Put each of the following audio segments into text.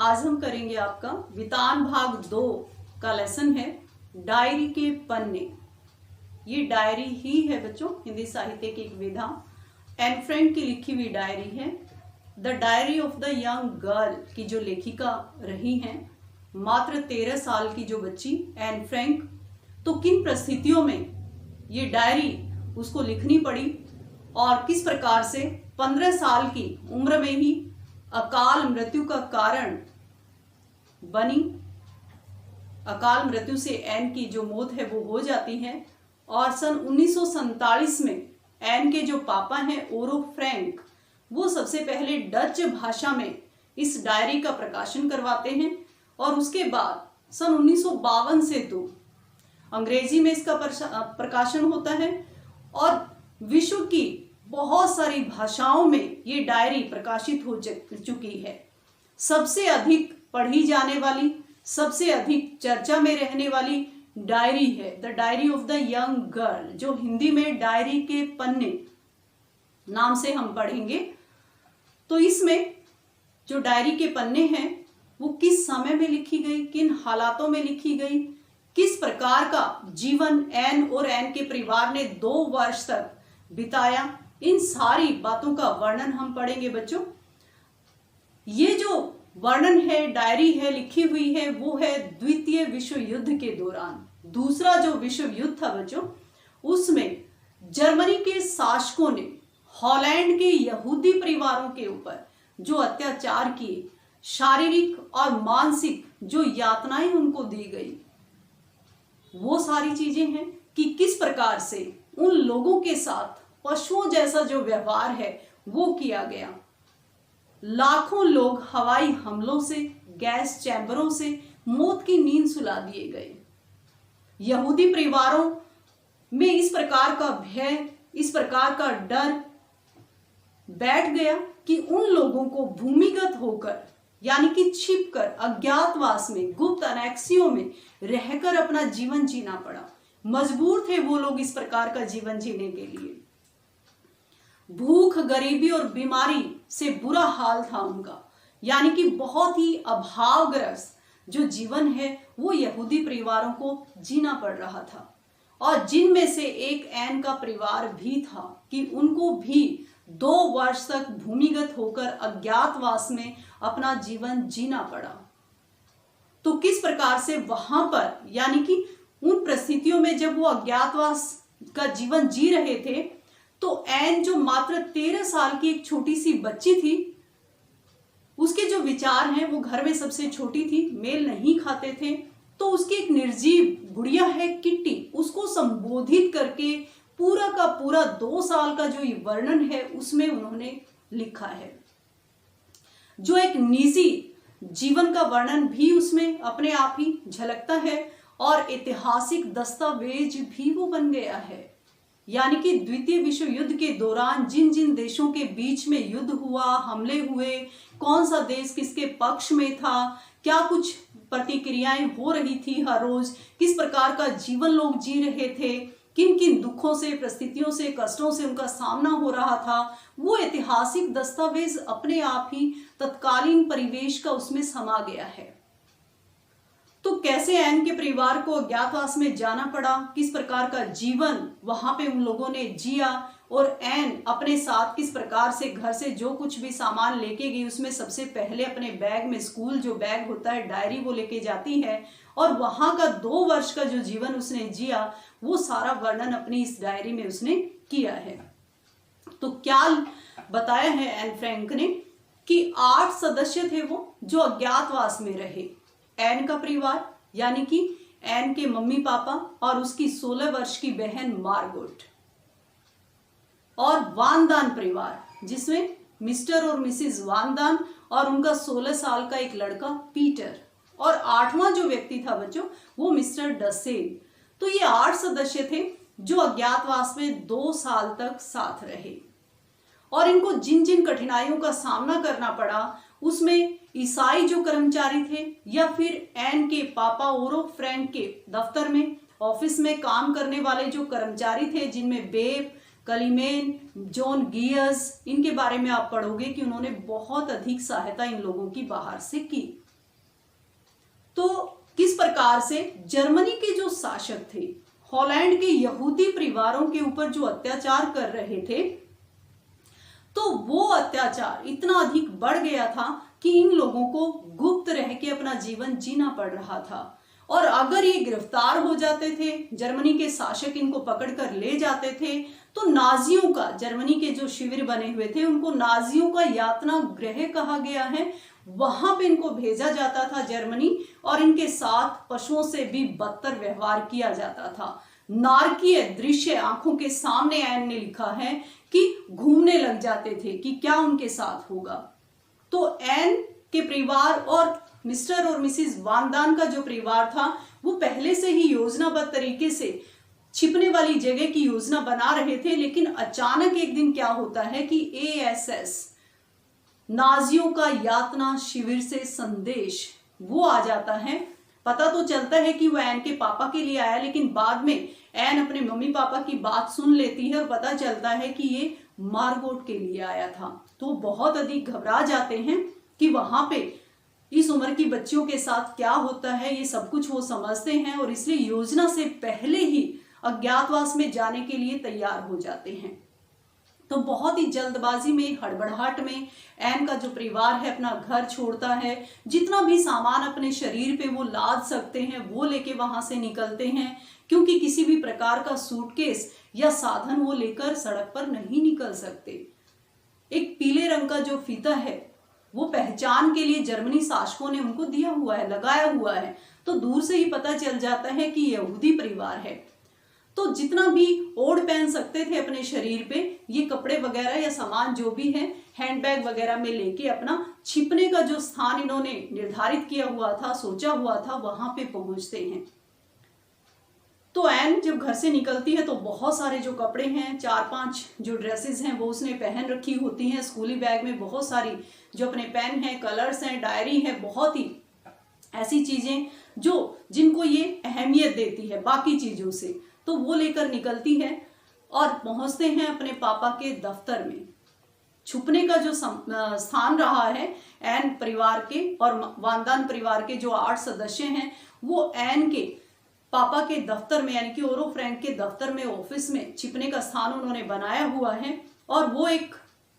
आज हम करेंगे आपका वितान भाग 2 का लेसन है डायरी के पन्ने। ये डायरी ही है बच्चों, हिंदी साहित्य की एक विधा एन फ्रैंक की लिखी हुई डायरी है। The diary of the young girl की जो लेखिका रही हैं, मात्र 13 साल की जो बच्ची एन फ्रैंक, तो किन परिस्थितियों में ये डायरी उसको लिखनी पड़ी और किस प्रकार से 15 साल की उम्र में ही अकाल मृत्यु का कारण बनी। अकाल मृत्यु से एन की जो मौत है वो हो जाती है और सन 1947 में एन के जो पापा हैं ओरो फ्रैंक, वो सबसे पहले डच भाषा में इस डायरी का प्रकाशन करवाते हैं और उसके बाद सन 1952 से तो अंग्रेजी में इसका प्रकाशन होता है और विश्व की बहुत सारी भाषाओं में ये डायरी प्रकाशित हो चुकी है। सबसे अधिक पढ़ी जाने वाली, सबसे अधिक चर्चा में रहने वाली डायरी है the diary of the young girl, जो हिंदी में डायरी के पन्ने नाम से हम पढ़ेंगे। तो इसमें जो डायरी के पन्ने हैं वो किस समय में लिखी गई, किन हालातों में लिखी गई, किस प्रकार का जीवन एन और एन के परिवार ने 2 वर्ष तक बिताया, इन सारी बातों का वर्णन हम पढ़ेंगे बच्चों। ये जो वर्णन है, डायरी है, लिखी हुई है, वो है द्वितीय विश्व युद्ध के दौरान। दूसरा जो विश्व युद्ध था बच्चों, उसमें जर्मनी के शासकों ने हॉलैंड के यहूदी परिवारों के ऊपर जो अत्याचार किए, शारीरिक और मानसिक जो यातनाएं उनको दी गई, वो सारी चीजें हैं कि किस प्रकार से उन लोगों के साथ पशुओं जैसा जो व्यवहार है वो किया गया। लाखों लोग हवाई हमलों से, गैस चैम्बरों से मौत की नींद सुला दिए गए। यहूदी परिवारों में इस प्रकार का भय, इस प्रकार का डर बैठ गया कि उन लोगों को भूमिगत होकर यानी कि छिपकर अज्ञातवास में, गुप्त अनेक्सियों में रहकर अपना जीवन जीना पड़ा। मजबूर थे वो लोग इस प्रकार का जीवन जीने के लिए। भूख, गरीबी और बीमारी से बुरा हाल था उनका, यानी कि बहुत ही अभावग्रस्त जो जीवन है वो यहूदी परिवारों को जीना पड़ रहा था। और जिनमें से एक एन का परिवार भी था कि उनको भी 2 वर्ष तक भूमिगत होकर अज्ञातवास में अपना जीवन जीना पड़ा। तो किस प्रकार से वहां पर, यानी कि उन परिस्थितियों में जब वो अज्ञातवास का जीवन जी रहे थे, तो एन जो मात्र 13 साल की एक छोटी सी बच्ची थी, उसके जो विचार हैं, वो घर में सबसे छोटी थी, मेल नहीं खाते थे। तो उसकी एक निर्जीव गुड़िया है किट्टी, उसको संबोधित करके पूरा का पूरा 2 साल का जो ये वर्णन है उसमें उन्होंने लिखा है। जो एक निजी जीवन का वर्णन भी उसमें अपने आप ही झलकता है और ऐतिहासिक दस्तावेज भी वो बन गया है। यानी कि द्वितीय विश्व युद्ध के दौरान जिन जिन देशों के बीच में युद्ध हुआ, हमले हुए, कौन सा देश किसके पक्ष में था, क्या कुछ प्रतिक्रियाएं हो रही थी हर रोज, किस प्रकार का जीवन लोग जी रहे थे, किन किन दुखों से, परिस्थितियों से, कष्टों से उनका सामना हो रहा था, वो ऐतिहासिक दस्तावेज अपने आप ही तत्कालीन परिवेश का उसमें समा गया है। तो कैसे एन के परिवार को अज्ञातवास में जाना पड़ा, किस प्रकार का जीवन वहां पे उन लोगों ने जिया और एन अपने साथ किस प्रकार से घर से जो कुछ भी सामान लेके गई, उसमें सबसे पहले अपने बैग में, स्कूल जो बैग होता है, डायरी वो लेके जाती है और वहां का 2 वर्ष का जो जीवन उसने जिया, वो सारा वर्णन अपनी इस डायरी में उसने किया है। तो क्या बताया है एन फ्रैंक ने कि 8 सदस्य थे वो जो अज्ञातवास में रहे। एन का परिवार यानी कि एन के मम्मी पापा और उसकी 16 वर्ष की बहन मार्गोट, और वानदान परिवार जिसमें मिस्टर और मिसिज वानदान और उनका 16 साल का एक लड़का पीटर, और 8वां जो व्यक्ति था बच्चों वो मिस्टर डसेल। तो ये 8 सदस्य थे जो अज्ञातवास में 2 साल तक साथ रहे और इनको जिन जिन कठिनाइयों का सामना करना पड़ा, उसमें ईसाई जो कर्मचारी थे या फिर एन के पापा ओरो फ्रैंक के दफ्तर में, ऑफिस में काम करने वाले जो कर्मचारी थे, जिनमें बेब, कलीमेन, जॉन गियर्स, इनके बारे में आप पढ़ोगे कि उन्होंने बहुत अधिक सहायता इन लोगों की बाहर से की। तो किस प्रकार से जर्मनी के जो शासक थे हॉलैंड के यहूदी परिवारों के ऊपर जो अत्याचार कर रहे थे, तो वो अत्याचार इतना अधिक बढ़ गया था कि इन लोगों को गुप्त रह के अपना जीवन जीना पड़ रहा था। और अगर ये गिरफ्तार हो जाते थे, जर्मनी के शासक इनको पकड़कर ले जाते थे, तो नाजियों का, जर्मनी के जो शिविर बने हुए थे उनको नाजियों का यातना गृह कहा गया है, वहां पे इनको भेजा जाता था जर्मनी, और इनके साथ पशुओं से भी बदतर व्यवहार किया जाता था। नारकीय दृश्य आंखों के सामने एन ने लिखा है कि घूमने लग जाते थे कि क्या उनके साथ होगा। तो एन के परिवार और मिस्टर और मिसिस वान का जो परिवार था वो पहले से ही योजनाबद्ध तरीके से छिपने वाली जगह की योजना बना रहे थे, लेकिन अचानक एक दिन क्या होता है कि एएसएस नाजियों का यातना शिविर से संदेश वो आ जाता है। पता तो चलता है कि वो एन के पापा के लिए आया, लेकिन बाद में एन अपने मम्मी पापा की बात सुन लेती है और पता चलता है कि ये मार्गोट के लिए आया था। तो बहुत अधिक घबरा जाते हैं कि वहां पे इस उम्र की बच्चियों के साथ क्या होता है, ये सब कुछ वो समझते हैं और इसलिए योजना से पहले ही अज्ञातवास में जाने के लिए तैयार हो जाते हैं। तो बहुत ही जल्दबाजी में, हड़बड़ाहट में एन का जो परिवार है अपना घर छोड़ता है, जितना भी सामान अपने शरीर पे वो लाद सकते हैं वो लेके वहां से निकलते हैं, क्योंकि किसी भी प्रकार का सूटकेस या साधन वो लेकर सड़क पर नहीं निकल सकते। एक पीले रंग का जो फीता है वो पहचान के लिए जर्मनी शासकों ने उनको दिया हुआ है, लगाया हुआ है, तो दूर से ही पता चल जाता है कि यहूदी परिवार है। तो जितना भी ओढ़ पहन सकते थे अपने शरीर पे, ये कपड़े वगैरह या सामान जो भी है हैंडबैग वगैरह में लेके अपना छिपने का जो स्थान इन्होंने निर्धारित किया हुआ था, सोचा हुआ था, वहां पे पहुंचते हैं। तो एन जब घर से निकलती है तो बहुत सारे जो कपड़े हैं, 4-5 जो ड्रेसेस हैं वो उसने पहन रखी होती हैं। स्कूली बैग में बहुत सारी जो अपने पेन हैं, कलर्स हैं, डायरी है, बहुत ही ऐसी चीजें जो जिनको ये अहमियत देती है बाकी चीजों से, तो वो लेकर निकलती है और पहुंचते हैं अपने पापा के दफ्तर में। छुपने का जो स्थान रहा है एन परिवार के और वानदान परिवार के जो 8 सदस्य हैं, वो एन के पापा के दफ्तर में, यानी कि ओरो फ्रैंक के दफ्तर में, ऑफिस में छिपने का स्थान उन्होंने बनाया हुआ है। और वो एक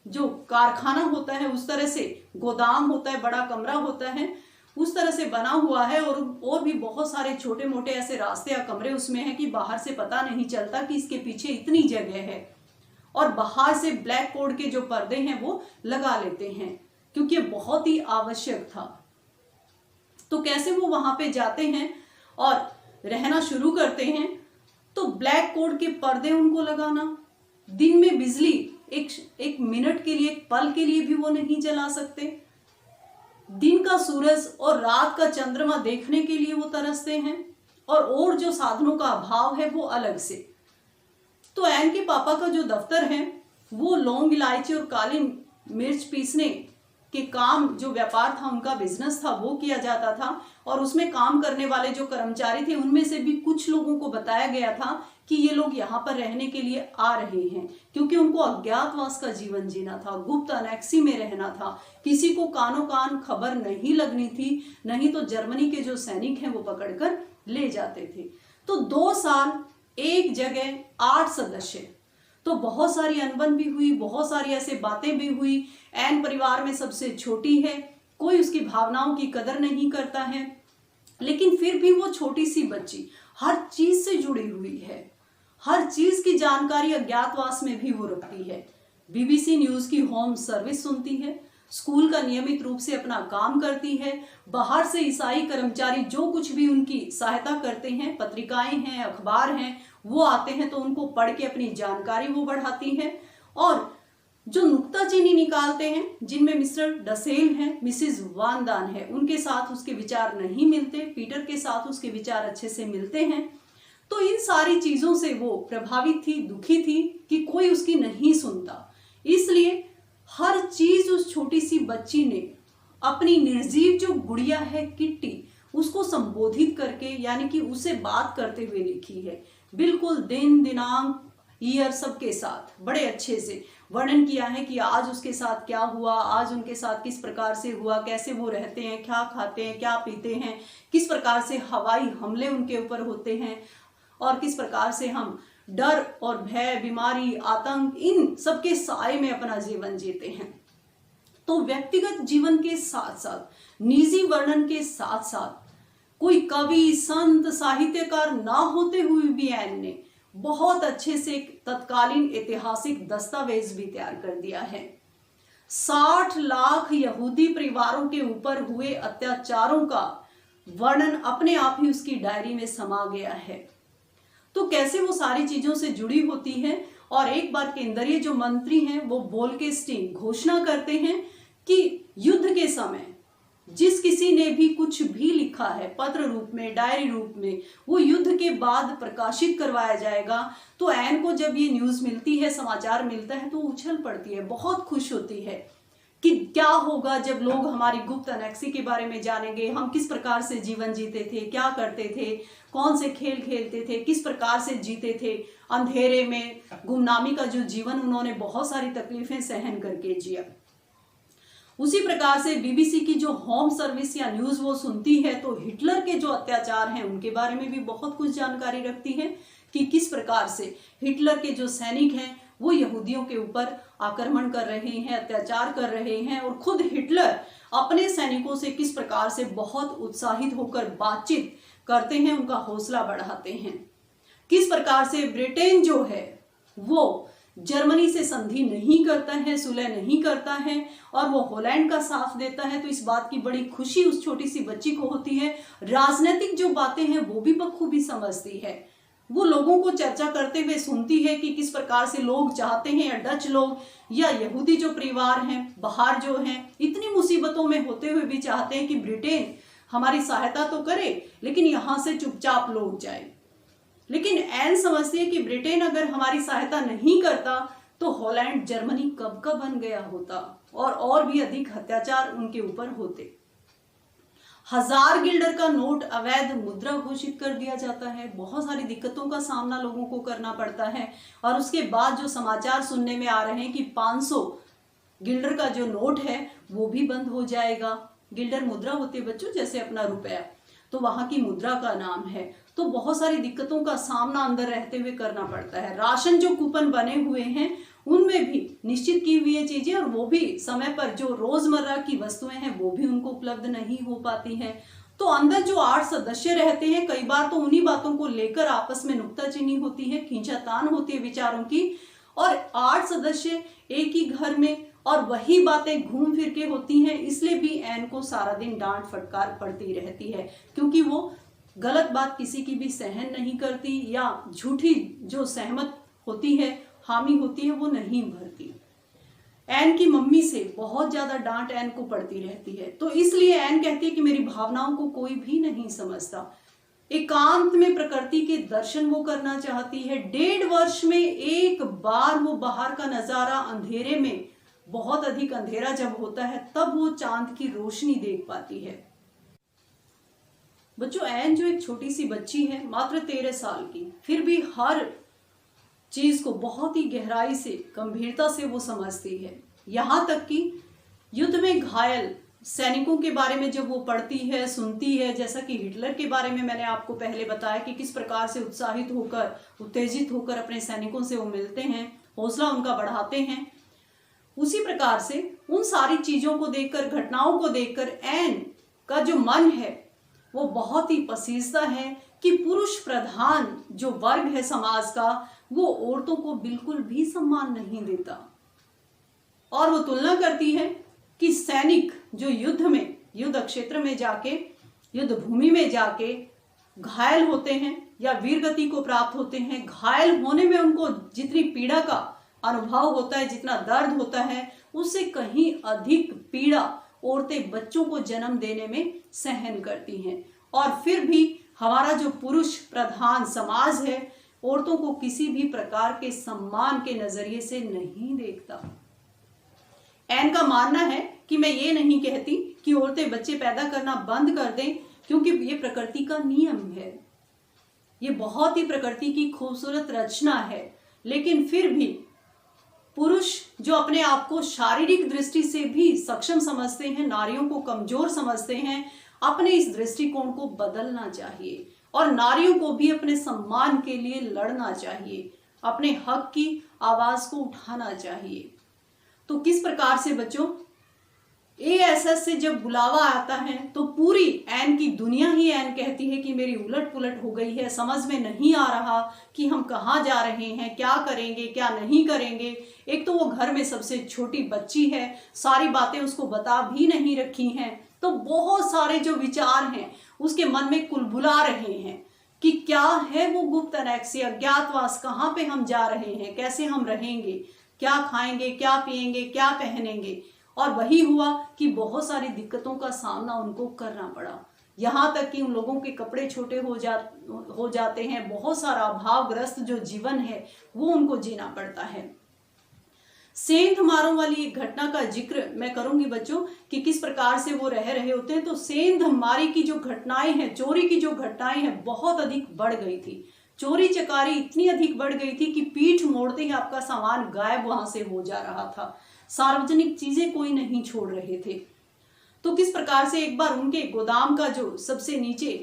जो कारखाना होता है, उस तरह से गोदाम होता है, बड़ा कमरा होता है, उस तरह से बना हुआ है। और भी बहुत सारे छोटे मोटे ऐसे रास्ते या कमरे उसमें हैं कि बाहर से पता नहीं चलता कि इसके पीछे इतनी जगह है। और बाहर से ब्लैक कोड के जो पर्दे हैं वो लगा लेते हैं, क्योंकि ये बहुत ही आवश्यक था। तो कैसे वो वहां पे जाते हैं और रहना शुरू करते हैं, तो ब्लैक कोड के पर्दे उनको लगाना, दिन में बिजली एक मिनट के लिए, एक पल के लिए भी वो नहीं जला सकते, दिन का सूरज और रात का चंद्रमा देखने के लिए वो तरसते हैं, और जो साधनों का अभाव है वो अलग से। तो एन के पापा का जो दफ्तर है वो लौंग, इलायची और काली मिर्च पीसने के काम, जो व्यापार था उनका, बिजनेस था, वो किया जाता था। और उसमें काम करने वाले जो कर्मचारी थे उनमें से भी कुछ लोगों को बताया गया था कि ये लोग यहाँ पर रहने के लिए आ रहे हैं, क्योंकि उनको अज्ञातवास का जीवन जीना था, गुप्त अनेक्सी में रहना था, किसी को कानो कान खबर नहीं लगनी थी, नहीं तो जर्मनी के जो सैनिक हैं वो पकड़कर ले जाते थे। तो 2 साल एक जगह 8 सदस्य, तो बहुत सारी अनबन भी हुई, बहुत सारी ऐसे बातें भी हुई। एन परिवार में सबसे छोटी है, कोई उसकी भावनाओं की कदर नहीं करता है, लेकिन फिर भी वो छोटी सी बच्ची हर चीज से जुड़ी हुई है, हर चीज की जानकारी अज्ञातवास में भी वो रखती है। बीबीसी न्यूज की होम सर्विस सुनती है, स्कूल का नियमित रूप से अपना काम करती है, बाहर से ईसाई कर्मचारी जो कुछ भी उनकी सहायता करते हैं, पत्रिकाएं हैं, अखबार हैं, वो आते हैं तो उनको पढ़ के अपनी जानकारी वो बढ़ाती है। और जो नुक्ताचीनी निकालते हैं, जिनमें मिस्टर डसेल हैं, मिसिज वानदान है, उनके साथ उसके विचार नहीं मिलते, पीटर के साथ उसके विचार अच्छे से मिलते हैं। तो इन सारी चीजों से वो प्रभावित थी, दुखी थी कि कोई उसकी नहीं सुनता, इसलिए हर चीज उस छोटी सी बच्ची ने अपनी निर्जीव जो गुड़िया है किट्टी, उसको संबोधित करके, यानी कि उसे बात करते हुए लिखी है। बिल्कुल दिन दिनांक ईयर सबके साथ बड़े अच्छे से वर्णन किया है कि आज उसके साथ क्या हुआ, आज उनके साथ किस प्रकार से हुआ, कैसे वो रहते हैं, क्या खाते हैं, क्या पीते हैं, किस प्रकार से हवाई हमले उनके ऊपर होते हैं और किस प्रकार से हम डर और भय, बीमारी, आतंक इन सबके साए में अपना जीवन जीते हैं। तो व्यक्तिगत जीवन के साथ साथ निजी वर्णन के साथ साथ कोई कवि, संत, साहित्यकार ना होते हुए भी एन ने बहुत अच्छे से एक तत्कालीन ऐतिहासिक दस्तावेज भी तैयार कर दिया है। 60 लाख यहूदी परिवारों के ऊपर हुए अत्याचारों का वर्णन अपने आप ही उसकी डायरी में समा गया है। तो कैसे वो सारी चीजों से जुड़ी होती है और एक बार केंद्रीय जो मंत्री हैं वो वोल्केस्टीन घोषणा करते हैं कि युद्ध के समय जिस किसी ने भी कुछ भी लिखा है पत्र रूप में, डायरी रूप में, वो युद्ध के बाद प्रकाशित करवाया जाएगा। तो एन को जब ये न्यूज मिलती है, समाचार मिलता है, तो उछल पड़ती है, बहुत खुश होती है कि क्या होगा जब लोग हमारी गुप्त अनेक्सी के बारे में जानेंगे, हम किस प्रकार से जीवन जीते थे, क्या करते थे, कौन से खेल खेलते थे, किस प्रकार से जीते थे, अंधेरे में गुमनामी का जो जीवन उन्होंने बहुत सारी तकलीफें सहन करके जिया। उसी प्रकार से बीबीसी की जो होम सर्विस या न्यूज वो सुनती है तो हिटलर के जो अत्याचार हैं उनके बारे में भी बहुत कुछ जानकारी रखती है कि किस प्रकार से हिटलर के जो सैनिक हैं वो यहूदियों के ऊपर आक्रमण कर रहे हैं, अत्याचार कर रहे हैं और खुद हिटलर अपने सैनिकों से किस प्रकार से बहुत उत्साहित होकर बातचीत करते हैं, उनका हौसला बढ़ाते हैं। किस प्रकार से ब्रिटेन जो है वो जर्मनी से संधि नहीं करता है, सुलह नहीं करता है और वो हॉलैंड का साथ देता है। तो इस बात की बड़ी खुशी उस छोटी सी बच्ची को होती है। राजनीतिक जो बातें हैं वो भी बखूबी समझती है। वो लोगों को चर्चा करते हुए सुनती है कि किस प्रकार से लोग चाहते हैं, या डच लोग या यहूदी जो परिवार हैं बाहर जो हैं इतनी मुसीबतों में होते हुए भी चाहते हैं कि ब्रिटेन हमारी सहायता तो करे लेकिन यहाँ से चुपचाप लोग जाए। लेकिन एन समझती है कि ब्रिटेन अगर हमारी सहायता नहीं करता तो हॉलैंड जर्मनी कब का बन गया होता और भी अधिक अत्याचार उनके ऊपर होते। 1000 गिल्डर का नोट अवैध मुद्रा घोषित कर दिया जाता है। बहुत सारी दिक्कतों का सामना लोगों को करना पड़ता है और उसके बाद जो समाचार सुनने में आ रहे हैं कि 500 गिल्डर का जो नोट है वो भी बंद हो जाएगा। गिल्डर मुद्रा होती है बच्चों, जैसे अपना रुपया, तो वहां की मुद्रा का नाम है। तो बहुत सारी दिक्कतों का सामना अंदर रहते हुए करना पड़ता है। राशन जो कूपन बने हुए हैं उनमें भी निश्चित की हुई है चीजें और वो भी समय पर जो रोजमर्रा की वस्तुएं हैं वो भी उनको उपलब्ध नहीं हो पाती हैं। तो अंदर जो 8 सदस्य रहते हैं कई बार तो उन्हीं बातों को लेकर आपस में नुक्ताचीनी होती है, खींचातान होती है विचारों की, और 8 सदस्य एक ही घर में और वही बातें घूम फिर के होती हैं। इसलिए भी एन को सारा दिन डांट फटकार पड़ती रहती है क्योंकि वो गलत बात किसी की भी सहन नहीं करती या झूठी जो सहमत होती है, हामी होती है, वो नहीं भरती। एन की मम्मी से बहुत ज्यादा डांट एन को पड़ती रहती है। तो इसलिए एन कहती है कि मेरी भावनाओं को कोई भी नहीं समझता। एकांत में प्रकृति के दर्शन वो करना चाहती है। 1.5 वर्ष में एक बार वो बाहर का नजारा अंधेरे में, बहुत अधिक अंधेरा जब होता है तब वो चांद की रोशनी देख पाती है। बच्चों, एन जो एक छोटी सी बच्ची है, मात्र 13 साल की, फिर भी हर चीज को बहुत ही गहराई से, गंभीरता से वो समझती है। यहां तक कि युद्ध में घायल सैनिकों के बारे में जब वो पढ़ती है, सुनती है, जैसा कि हिटलर के बारे में मैंने आपको पहले बताया कि किस प्रकार से उत्साहित होकर, उत्तेजित होकर अपने सैनिकों से वो मिलते हैं, हौसला उनका बढ़ाते हैं, उसी प्रकार से उन सारी चीजों को देखकर, घटनाओं को देखकर एन का जो मन है वो बहुत ही पसीजता है कि पुरुष प्रधान जो वर्ग है समाज का वो औरतों को बिल्कुल भी सम्मान नहीं देता। और वो तुलना करती है कि सैनिक जो युद्ध में, युद्ध क्षेत्र में जाके, युद्ध भूमि में जाके घायल होते हैं या वीरगति को प्राप्त होते हैं, घायल होने में उनको जितनी पीड़ा का अनुभव होता है, जितना दर्द होता है, उससे कहीं अधिक पीड़ा औरतें बच्चों को जन्म देने में सहन करती हैं। और फिर भी हमारा जो पुरुष प्रधान समाज है औरतों को किसी भी प्रकार के सम्मान के नजरिए से नहीं देखता। एन का मानना है कि मैं ये नहीं कहती कि औरतें बच्चे पैदा करना बंद कर दें क्योंकि ये प्रकृति का नियम है, ये बहुत ही प्रकृति की खूबसूरत रचना है लेकिन फिर भी पुरुष जो अपने आप को शारीरिक दृष्टि से भी सक्षम समझते हैं, नारियों को कमजोर समझते हैं, अपने इस दृष्टिकोण को बदलना चाहिए और नारियों को भी अपने सम्मान के लिए लड़ना चाहिए, अपने हक की आवाज को उठाना चाहिए। तो किस प्रकार से बच्चों एएसएस से जब बुलावा आता है तो पूरी एन की दुनिया ही एन कहती है कि मेरी उलट पुलट हो गई है, समझ में नहीं आ रहा कि हम कहाँ जा रहे हैं, क्या करेंगे क्या नहीं करेंगे। एक तो वो घर में सबसे छोटी बच्ची है, सारी बातें उसको बता भी नहीं रखी हैं, तो बहुत सारे जो विचार हैं उसके मन में कुलबुला रहे हैं कि क्या है वो गुप्त एनेक्सिया, अज्ञातवास, कहाँ पे हम जा रहे हैं, कैसे हम रहेंगे, क्या खाएंगे, क्या पिएंगे, क्या पहनेंगे। और वही हुआ कि बहुत सारी दिक्कतों का सामना उनको करना पड़ा, यहाँ तक कि उन लोगों के कपड़े छोटे हो जाते हैं, बहुत सारा अभावग्रस्त जो जीवन है वो उनको जीना पड़ता है। सेंध मारों वाली एक घटना का जिक्र मैं करूंगी बच्चों कि किस प्रकार से वो रह रहे होते हैं। तो सेंध मारी की जो घटनाएं हैं, चोरी की जो घटनाएं हैं, बहुत अधिक बढ़ गई थी। चोरी चकारी इतनी अधिक बढ़ गई थी कि पीठ मोड़ते ही आपका सामान गायब वहां से हो जा रहा था, सार्वजनिक चीजें कोई नहीं छोड़ रहे थे। तो किस प्रकार से एक बार उनके गोदाम का जो सबसे नीचे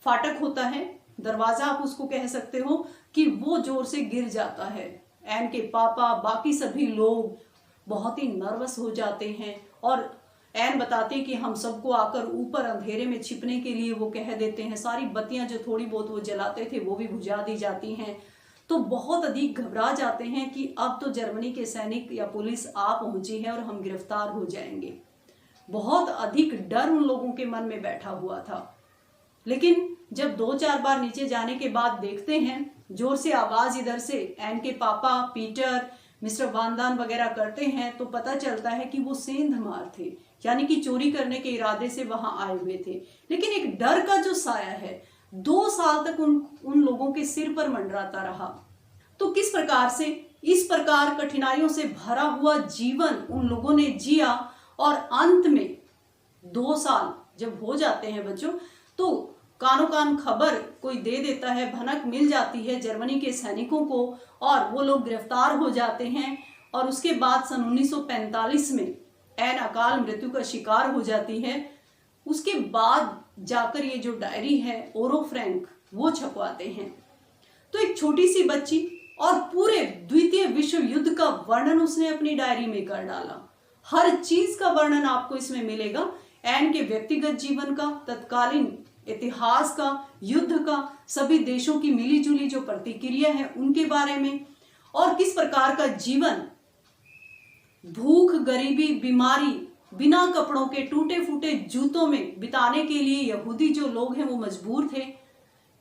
फाटक होता है, दरवाजा आप उसको कह सकते हो, कि वो जोर से गिर जाता है। एन के पापा, बाकी सभी लोग बहुत ही नर्वस हो जाते हैं और एन बताते हैं कि हम सबको आकर ऊपर अंधेरे में छिपने के लिए वो कह देते हैं। सारी बत्तियां जो थोड़ी बहुत वो जलाते थे वो भी बुझा दी जाती हैं। तो बहुत अधिक घबरा जाते हैं कि अब तो जर्मनी के सैनिक या पुलिस आ पहुंची है और हम गिरफ्तार हो जाएंगे। बहुत अधिक डर उन लोगों के मन में बैठा हुआ था। लेकिन जब 2-4 बार नीचे जाने के बाद देखते हैं, जोर से आवाज इधर से एन के पापा, पीटर, मिस्टर वानदान वगैरह करते हैं, तो पता चलता है कि वो सेंध मार थे, यानी कि चोरी करने के इरादे से वहां आए हुए थे। लेकिन एक डर का जो साया है 2 साल तक उन लोगों के सिर पर मंडराता रहा। तो किस प्रकार से इस प्रकार कठिनाइयों से भरा हुआ जीवन उन लोगों ने जिया और अंत में 2 साल जब हो जाते हैं बच्चों, तो कानो कान खबर कोई दे देता है, भनक मिल जाती है जर्मनी के सैनिकों को और वो लोग गिरफ्तार हो जाते हैं। और उसके बाद सन 1945 में एन अकाल मृत्यु का शिकार हो जाती है। उसके बाद जाकर ये जो डायरी है ओरो फ्रैंक वो छपवाते हैं। तो एक छोटी सी बच्ची और पूरे द्वितीय विश्व युद्ध का वर्णन उसने अपनी डायरी में कर डाला। हर चीज का वर्णन आपको इसमें मिलेगा, एन के व्यक्तिगत जीवन का, तत्कालीन इतिहास का, युद्ध का, सभी देशों की मिलीजुली जो प्रतिक्रिया है उनके बारे में, और किस प्रकार का जीवन भूख, गरीबी, बीमारी, बिना कपड़ों के, टूटे फूटे जूतों में बिताने के लिए यहूदी जो लोग हैं वो मजबूर थे।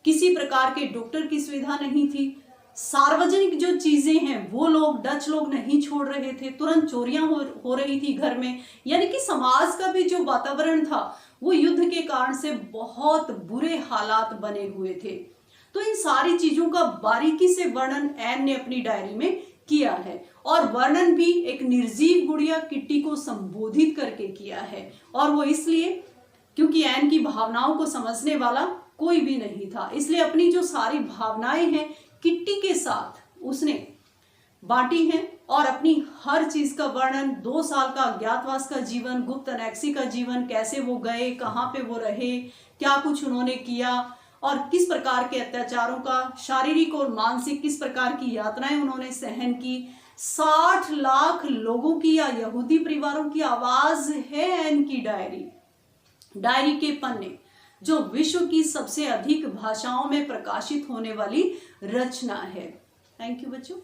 किसी प्रकार के डॉक्टर की सुविधा नहीं थी। सार्वजनिक जो चीजें हैं वो लोग, डच लोग नहीं छोड़ रहे थे। तुरंत चोरियां हो रही थी घर में, यानी कि समाज का भी जो वातावरण था वो युद्ध के कारण से बहुत बुरे हालात बने हुए थे। तो इन सारी चीजों का बारीकी से वर्णन एन ने अपनी डायरी में किया है, और वर्णन भी एक निर्जीव गुड़िया किट्टी को संबोधित करके किया है। और वो इसलिए क्योंकि एन की भावनाओं को समझने वाला कोई भी नहीं था, इसलिए अपनी जो सारी भावनाएं हैं किट्टी के साथ उसने बांटी हैं और अपनी हर चीज का वर्णन, 2 साल का अज्ञातवास का जीवन, गुप्त एनेक्सी का जीवन, कैसे वो गए, कहाँ पे वो रहे, क्या कुछ उन्होंने किया और किस प्रकार के अत्याचारों का शारीरिक और मानसिक किस प्रकार की यातनाएं उन्होंने सहन की। 60 लाख लोगों की या यहूदी परिवारों की आवाज है एन की डायरी के पन्ने, जो विश्व की सबसे अधिक भाषाओं में प्रकाशित होने वाली रचना है। थैंक यू बच्चों।